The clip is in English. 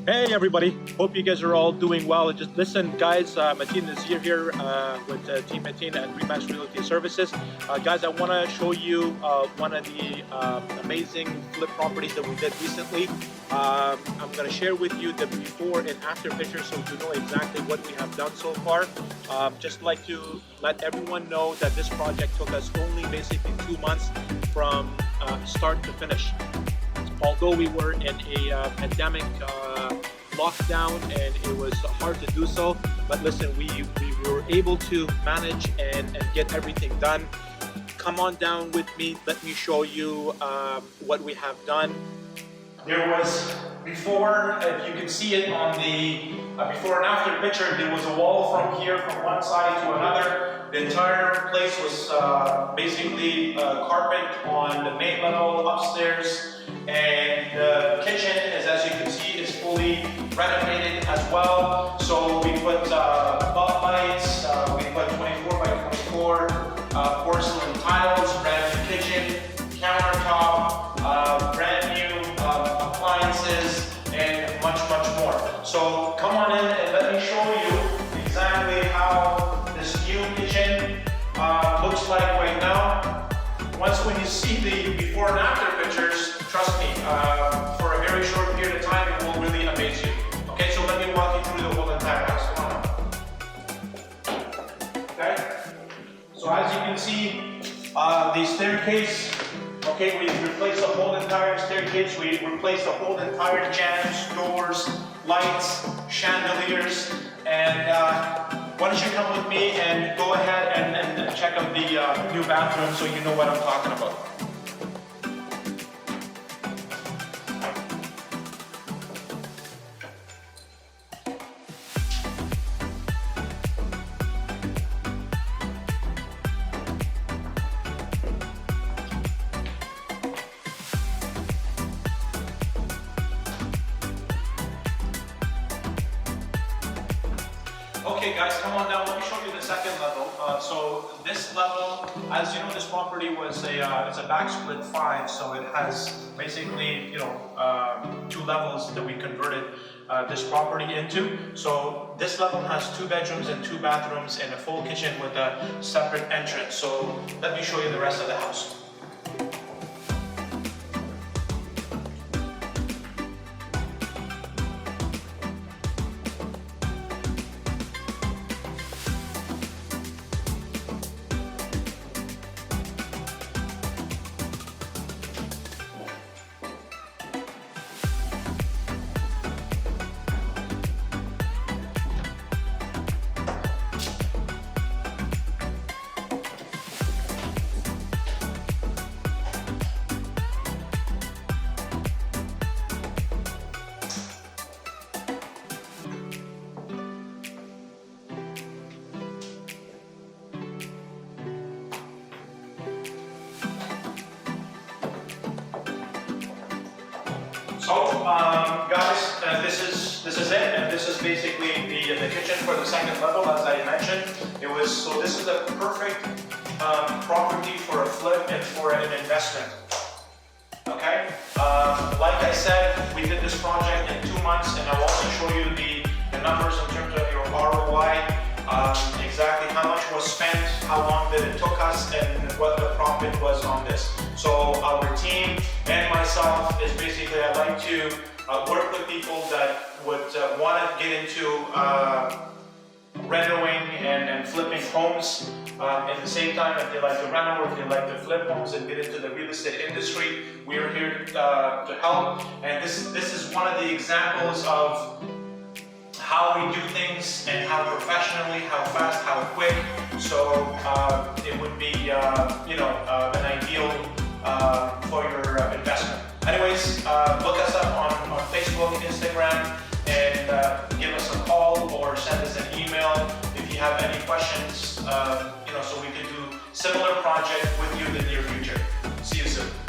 Hey everybody, hope you guys are all doing well. Just listen guys, Matien Nazier here with Team Matien and Remax Realty Services. Guys, I want to show you one of the amazing flip properties that we did recently. I'm going to share with you the before and after pictures so you know exactly what we have done so far. Just like to let everyone know that this project took us only basically 2 months from start to finish. Although we were in a pandemic lockdown and it was hard to do so, but listen, we were able to manage and get everything done. Come on down with me, let me show you what we have done. There was before, if you can see it on the before and after picture, there was a wall from here from one side to another. The entire place was basically carpet on the main level upstairs, and the kitchen is, as you can see, is fully renovated as well. So we put butt lights, we put 24 by 24 porcelain tiles, brand new kitchen, countertop, brand new appliances, and much more. So come on in and let me show you exactly how this new kitchen looks like right now. Once when you see the before and after pictures, trust me, for a very short period of time, it will really amaze you. Okay, so let me walk you through the whole entire house. Come on. Okay, so as you can see, the staircase, okay, we've replaced the whole entire staircase, we replaced the whole entire jambs, doors, lights, chandeliers, and why don't you come with me and go ahead and check out the new bathroom so you know what I'm talking about. Okay guys, come on down, let me show you the second level. So this level, as you know, this property was it's a back split 5, so it has basically, you know, 2 levels that we converted this property into. So this level has 2 bedrooms and 2 bathrooms and a full kitchen with a separate entrance. So let me show you the rest of the house. So, guys, this is it, and this is basically the kitchen for the second level, as I mentioned. So this is a perfect property for a flip and for an investment. Okay, like I said, we did this project in 2 months, and I'll also show you the numbers in terms of your ROI, exactly how much was spent, how long did it took us, and what the profit was on this. So our team and myself is basically, I like to work with people that would want to get into renovating and flipping homes. At the same time, if they like to reno or if they like to flip homes and get into the real estate industry, we are here to help. And this is one of the examples of how we do things and how professionally, how fast, how quick. So it would be, you know, an ideal for your investment. Anyways, look us up on Facebook, Instagram, and give us a call or send us an email if you have any questions. You know, so we can do similar project with you